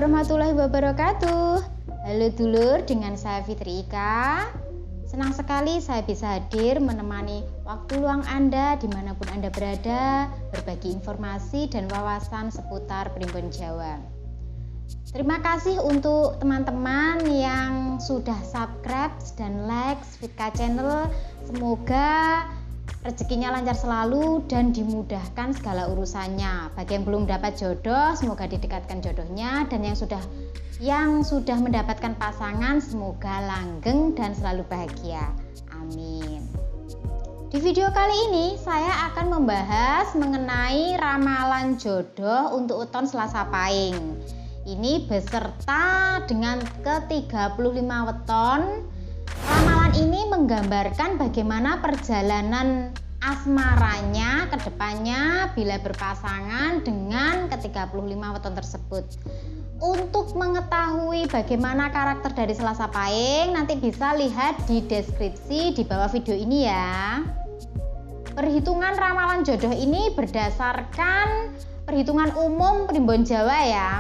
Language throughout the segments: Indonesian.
warahmatullahi wabarakatuh. Halo dulur, dengan saya Fitri Ika. Senang sekali saya bisa hadir menemani waktu luang Anda dimanapun Anda berada, berbagi informasi dan wawasan seputar Primbon Jawa. Terima kasih untuk teman-teman yang sudah subscribe dan like Fitka Channel. Semoga rezekinya lancar selalu dan dimudahkan segala urusannya. Bagi yang belum dapat jodoh, semoga didekatkan jodohnya, dan yang sudah mendapatkan pasangan, semoga langgeng dan selalu bahagia. Amin. Di video kali ini saya akan membahas mengenai ramalan jodoh untuk weton Selasa Pahing. Ini beserta dengan ke-35 weton. Ramalan ini menggambarkan bagaimana perjalanan asmaranya ke depannya bila berpasangan dengan ke-35 weton tersebut. Untuk mengetahui bagaimana karakter dari Selasa Pahing, nanti bisa lihat di deskripsi di bawah video ini ya. Perhitungan ramalan jodoh ini berdasarkan perhitungan umum Primbon Jawa ya.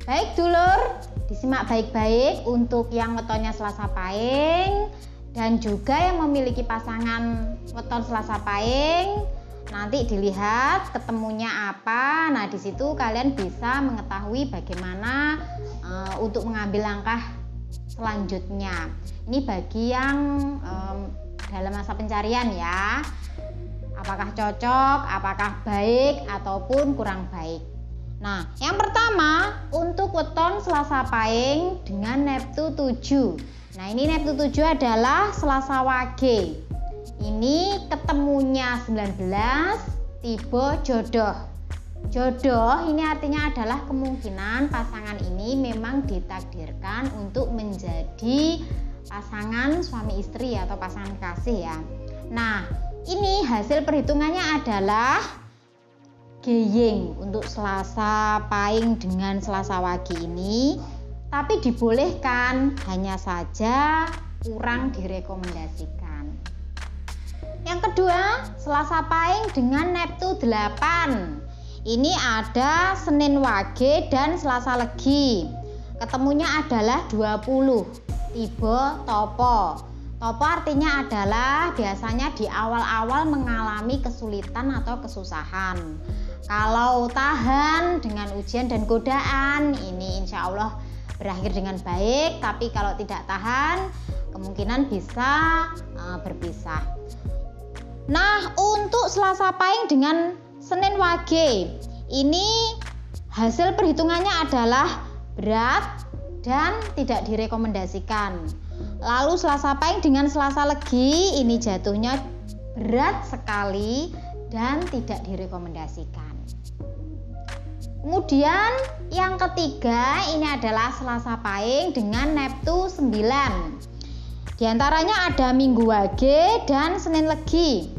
Baik dulur, disimak baik-baik untuk yang wetonnya Selasa Pahing dan juga yang memiliki pasangan weton Selasa Pahing. Nanti dilihat ketemunya apa. Nah, di situ kalian bisa mengetahui bagaimana untuk mengambil langkah selanjutnya. Ini bagi yang dalam masa pencarian ya. Apakah cocok, apakah baik ataupun kurang baik. Nah, yang pertama untuk weton Selasa Pahing dengan Neptu 7. Nah, ini Neptu 7 adalah Selasa Wage. Ini ketemunya 19, tipe jodoh. Jodoh ini artinya adalah kemungkinan pasangan ini memang ditakdirkan untuk menjadi pasangan suami istri atau pasangan kasih ya. Nah, ini hasil perhitungannya adalah geying untuk Selasa Pahing dengan Selasa Wage ini, tapi dibolehkan, hanya saja kurang direkomendasikan. Yang kedua, Selasa Pahing dengan Neptu 8. Ini ada Senin Wage dan Selasa Legi. Ketemunya adalah 20, tipe topo. Topo artinya adalah biasanya di awal-awal mengalami kesulitan atau kesusahan. Kalau tahan dengan ujian dan godaan, ini insya Allah berakhir dengan baik. Tapi kalau tidak tahan, kemungkinan bisa berpisah. Nah, untuk Selasa Pahing dengan Senin Wage, ini hasil perhitungannya adalah berat dan tidak direkomendasikan. Lalu Selasa Pahing dengan Selasa Legi, ini jatuhnya berat sekali dan tidak direkomendasikan. Kemudian yang ketiga, ini adalah Selasa Pahing dengan Neptu 9. Di antaranya ada Minggu Wage dan Senin Legi.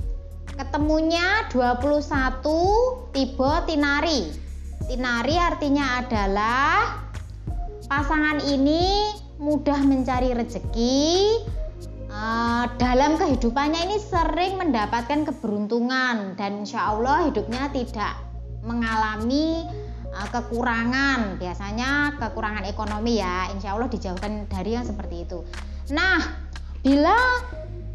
Ketemunya 21, tipe Tinari. Tinari artinya adalah pasangan ini mudah mencari rezeki. Dalam kehidupannya ini sering mendapatkan keberuntungan dan insya Allah hidupnya tidak mengalami kekurangan. Biasanya kekurangan ekonomi ya, insya Allah dijauhkan dari yang seperti itu. Nah, bila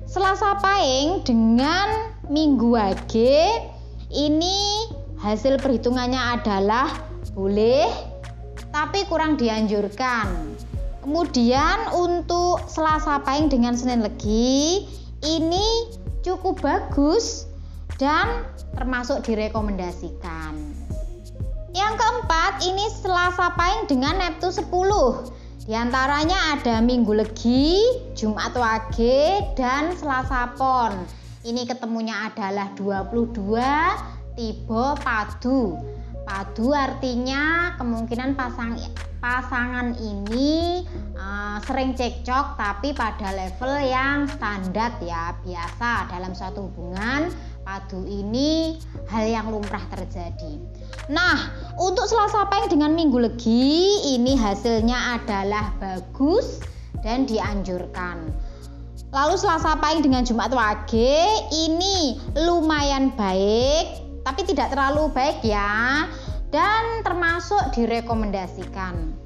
Selasa Pahing dengan Minggu Wage, ini hasil perhitungannya adalah boleh tapi kurang dianjurkan. Kemudian untuk Selasa Pahing dengan Senin Legi, ini cukup bagus dan termasuk direkomendasikan. Yang keempat, ini Selasa Pahing dengan Neptu 10. Di antaranya ada Minggu Legi, Jumat Wage, dan Selasa Pon. Ini ketemunya adalah 22, tipe Padu. Padu artinya kemungkinan pasangan ini sering cekcok tapi pada level yang standar ya, biasa dalam suatu hubungan. Padu ini hal yang lumrah terjadi. Nah, untuk Selasa Pahing dengan Minggu Legi, ini hasilnya adalah bagus dan dianjurkan. Lalu Selasa Pahing dengan Jumat Wage, ini lumayan baik tapi tidak terlalu baik ya, dan termasuk direkomendasikan.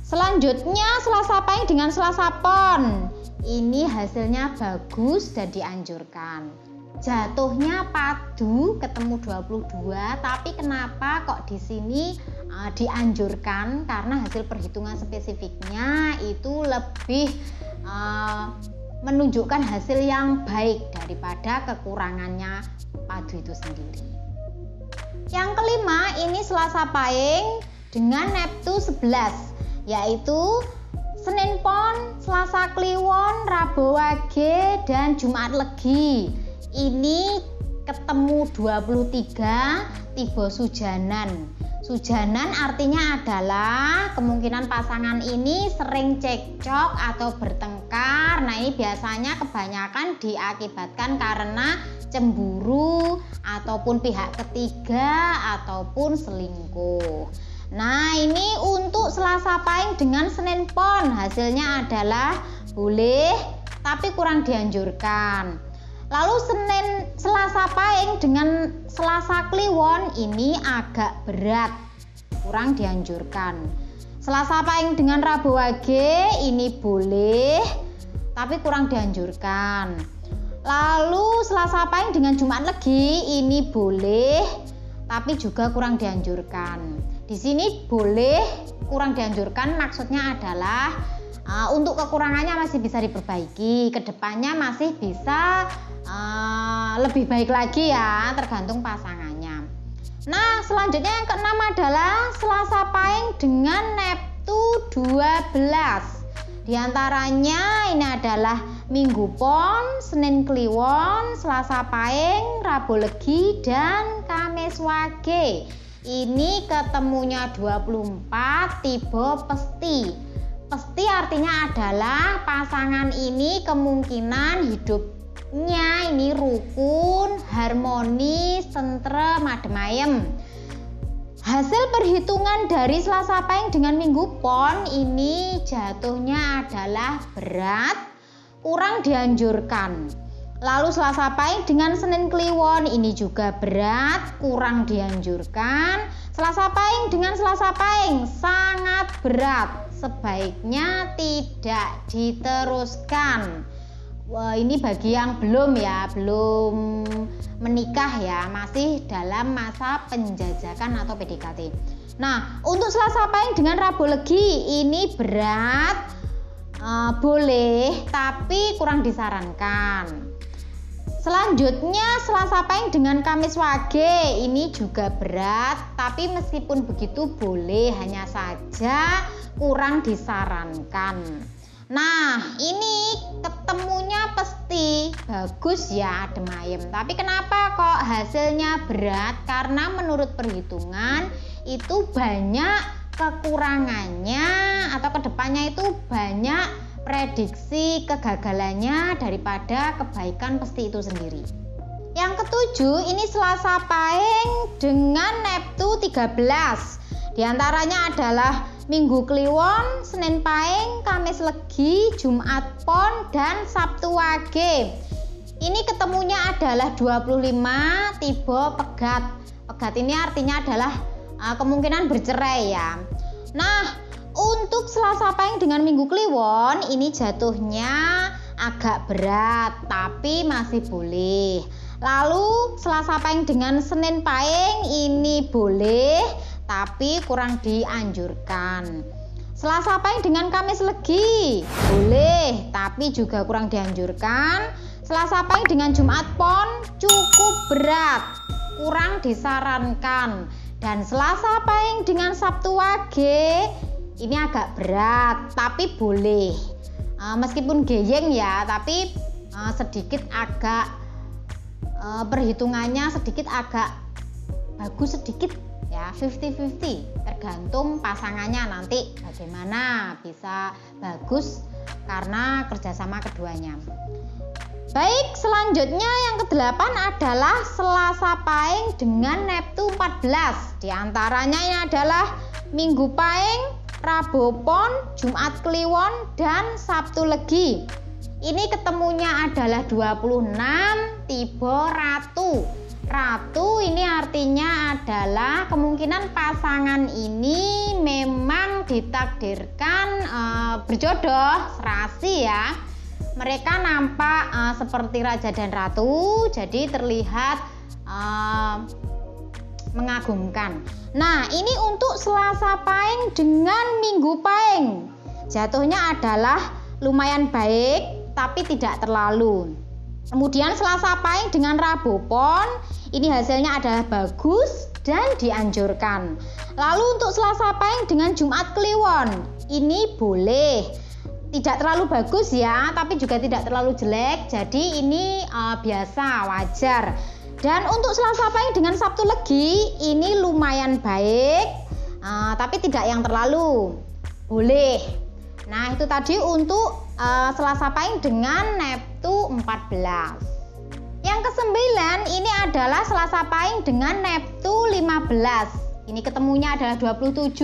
Selanjutnya Selasa Pahing dengan Selasa Pon. Ini hasilnya bagus dan dianjurkan. Jatuhnya padu ketemu 22, tapi kenapa kok di sini dianjurkan? Karena hasil perhitungan spesifiknya itu lebih menunjukkan hasil yang baik daripada kekurangannya padu itu sendiri. Yang kelima, ini Selasa Pahing dengan Neptu 11. Yaitu Senin Pon, Selasa Kliwon, Rabu Wage, dan Jumat Legi. Ini ketemu 23 tiba sujanan. Sujanan artinya adalah kemungkinan pasangan ini sering cekcok atau bertengkar. Nah, ini biasanya kebanyakan diakibatkan karena cemburu ataupun pihak ketiga ataupun selingkuh. Nah, ini untuk Selasa Pahing dengan Senin Pon, hasilnya adalah boleh tapi kurang dianjurkan. Lalu Selasa Pahing dengan Selasa Kliwon ini agak berat, kurang dianjurkan. Selasa Pahing dengan Rabu Wage ini boleh tapi kurang dianjurkan. Lalu Selasa Pahing dengan Jumat Legi ini boleh tapi juga kurang dianjurkan. Di sini boleh kurang dianjurkan, maksudnya adalah untuk kekurangannya masih bisa diperbaiki, kedepannya masih bisa lebih baik lagi ya, tergantung pasangannya. Nah, selanjutnya yang keenam adalah Selasa Pahing dengan Neptu 12. Di antaranya ini adalah Minggu Pon, Senin Kliwon, Selasa Pahing, Rabu Legi, dan Kamis Wage. Ini ketemunya 24 tipe pesti. Pesti artinya adalah pasangan ini kemungkinan hidupnya ini rukun, harmonis, tentrem, adem ayem. Hasil perhitungan dari Selasa Pahing dengan Minggu Pon ini jatuhnya adalah berat, kurang dianjurkan. Lalu Selasa Pahing dengan Senin Kliwon ini juga berat, kurang dianjurkan. Selasa Pahing dengan Selasa Pahing sangat berat, sebaiknya tidak diteruskan. Wah, ini bagi yang belum menikah ya, masih dalam masa penjajakan atau PDKT. Nah, untuk Selasa Pahing dengan Rabu Legi ini berat, boleh tapi kurang disarankan. Selanjutnya Selasa Pahing dengan Kamis Wage ini juga berat, tapi meskipun begitu boleh, hanya saja kurang disarankan. Nah, ini ketemunya pasti bagus ya, adem ayem. Tapi kenapa kok hasilnya berat? Karena menurut perhitungan itu banyak kekurangannya atau kedepannya itu banyak prediksi kegagalannya daripada kebaikan pesti itu sendiri. Yang ketujuh, ini Selasa Pahing dengan Neptu 13. Di antaranya adalah Minggu Kliwon, Senin Pahing, Kamis Legi, Jumat Pon, dan Sabtu Wage. Ini ketemunya adalah 25 tipe pegat. Pegat ini artinya adalah kemungkinan bercerai ya. Nah, untuk Selasa Pahing dengan Minggu Kliwon ini jatuhnya agak berat, tapi masih boleh. Lalu Selasa Pahing dengan Senin Pahing ini boleh, tapi kurang dianjurkan. Selasa Pahing dengan Kamis Legi boleh, tapi juga kurang dianjurkan. Selasa Pahing dengan Jumat Pon cukup berat, kurang disarankan. Dan Selasa Pahing dengan Sabtu Wage ini agak berat, tapi boleh. Meskipun geyeng ya, tapi sedikit agak perhitungannya sedikit agak bagus sedikit ya, 50-50, tergantung pasangannya nanti bagaimana, bisa bagus karena kerjasama keduanya. Baik, selanjutnya yang ke-8 adalah Selasa Pahing dengan Neptu 14. Di antaranya ini adalah Minggu Pahing, Rabu Pon, Jumat Kliwon, dan Sabtu Legi. Ini ketemunya adalah 26 tipe Ratu. Ratu ini artinya adalah kemungkinan pasangan ini memang ditakdirkan berjodoh, serasi ya. Mereka nampak seperti raja dan ratu, jadi terlihat mengagumkan. Nah, ini untuk Selasa Pahing dengan Minggu Pahing. Jatuhnya adalah lumayan baik, tapi tidak terlalu. Kemudian Selasa Pahing dengan Rabu Pon, ini hasilnya adalah bagus dan dianjurkan. Lalu untuk Selasa Pahing dengan Jumat Kliwon, ini boleh. Tidak terlalu bagus ya, tapi juga tidak terlalu jelek. Jadi ini biasa, wajar. Dan untuk Selasa Pahing dengan Sabtu Legi, ini lumayan baik, tapi tidak yang terlalu. Boleh. Nah, itu tadi untuk Selasa Pahing dengan Neptu 14. Yang ke-9 ini adalah Selasa Pahing dengan Neptu 15. Ini ketemunya adalah 27,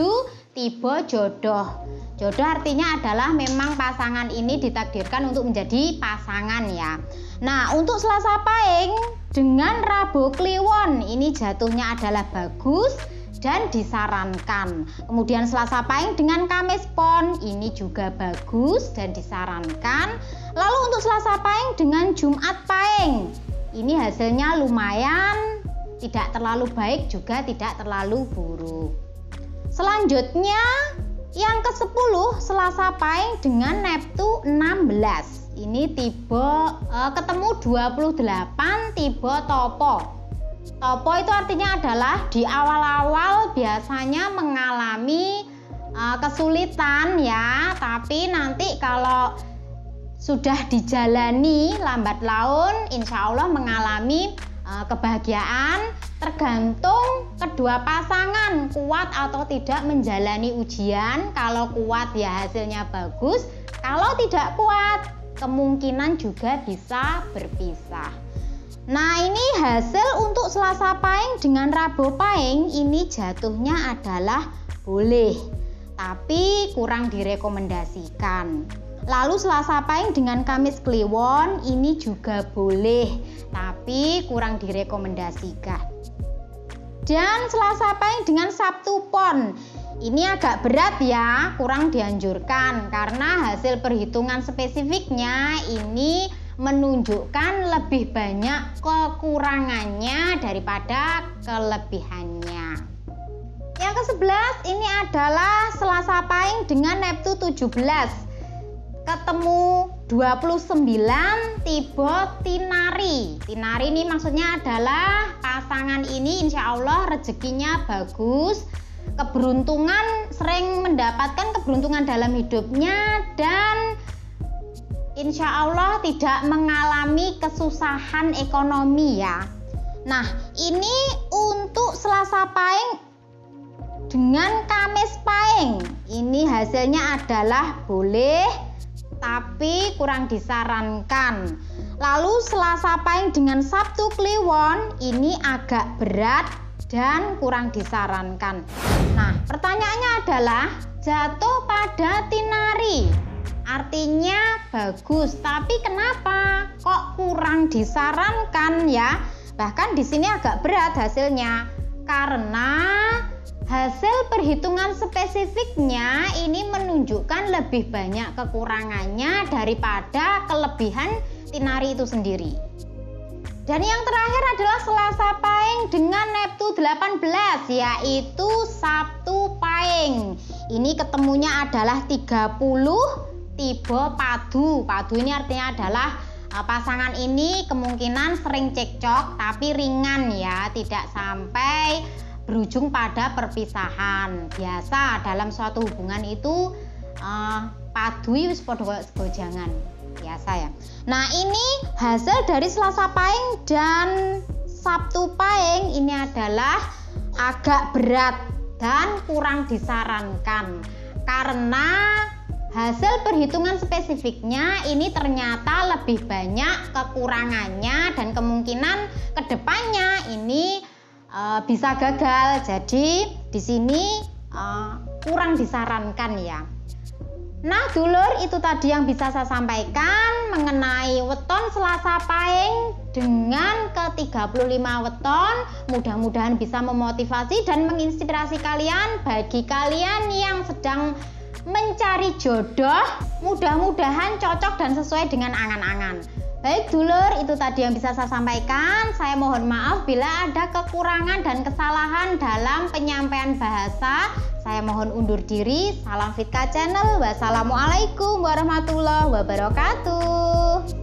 tiba jodoh. Jodoh artinya adalah memang pasangan ini ditakdirkan untuk menjadi pasangan ya. Nah, untuk Selasa Pahing dengan Rabu Kliwon, ini jatuhnya adalah bagus dan disarankan. Kemudian Selasa Pahing dengan Kamis Pon, ini juga bagus dan disarankan. Lalu untuk Selasa Pahing dengan Jumat Pahing, ini hasilnya lumayan, tidak terlalu baik juga tidak terlalu buruk. Selanjutnya yang ke-10 Selasa Pahing dengan Neptu 16. Ini tipe ketemu 28, tipe topo. Topo itu artinya adalah di awal-awal biasanya mengalami kesulitan ya, tapi nanti kalau sudah dijalani lambat laun insya Allah mengalami kebahagiaan. Tergantung kedua pasangan kuat atau tidak menjalani ujian. Kalau kuat ya hasilnya bagus, kalau tidak kuat kemungkinan juga bisa berpisah. Nah, ini hasil untuk Selasa Pahing dengan Rabu Pahing, ini jatuhnya adalah boleh, tapi kurang direkomendasikan. Lalu Selasa Pahing dengan Kamis Kliwon, ini juga boleh, tapi kurang direkomendasikan. Dan Selasa Pahing dengan Sabtu Pon, ini agak berat ya, kurang dianjurkan karena hasil perhitungan spesifiknya ini menunjukkan lebih banyak kekurangannya daripada kelebihannya. Yang ke-11 ini adalah Selasa Pahing dengan Neptu 17. Ketemu 29, tipe Tinari. Tinari ini maksudnya adalah pasangan ini insya Allah rezekinya bagus, keberuntungan, sering mendapatkan keberuntungan dalam hidupnya, dan insya Allah tidak mengalami kesusahan ekonomi ya. Nah, ini untuk Selasa Pahing dengan Kamis Pahing, ini hasilnya adalah boleh, tapi kurang disarankan. Lalu Selasa Pahing dengan Sabtu Kliwon, ini agak berat dan kurang disarankan. Nah, pertanyaannya adalah jatuh pada Tinari, artinya bagus, tapi kenapa kok kurang disarankan ya? Bahkan di sini agak berat hasilnya karena hasil perhitungan spesifiknya ini menunjukkan lebih banyak kekurangannya daripada kelebihan Tinari itu sendiri. Dan yang terakhir adalah Selasa Pahing dengan Neptu 18, yaitu Sabtu Pahing. Ini ketemunya adalah 30, tipe padu. Padu ini artinya adalah pasangan ini kemungkinan sering cekcok tapi ringan ya, tidak sampai berujung pada perpisahan. Biasa dalam suatu hubungan itu padui wis padha gojangan, biasa ya. Nah, ini hasil dari Selasa Pahing dan Sabtu Pahing ini adalah agak berat dan kurang disarankan karena hasil perhitungan spesifiknya ini ternyata lebih banyak kekurangannya dan kemungkinan kedepannya ini bisa gagal. Jadi di sini kurang disarankan ya. Nah, dulur, itu tadi yang bisa saya sampaikan mengenai weton Selasa Pahing dengan ke 35 weton. Mudah-mudahan bisa memotivasi dan menginspirasi kalian. Bagi kalian yang sedang mencari jodoh, mudah-mudahan cocok dan sesuai dengan angan-angan. Baik dulur, itu tadi yang bisa saya sampaikan. Saya mohon maaf bila ada kekurangan dan kesalahan dalam penyampaian bahasa. Saya mohon undur diri. Salam Fitka Channel. Wassalamualaikum warahmatullahi wabarakatuh.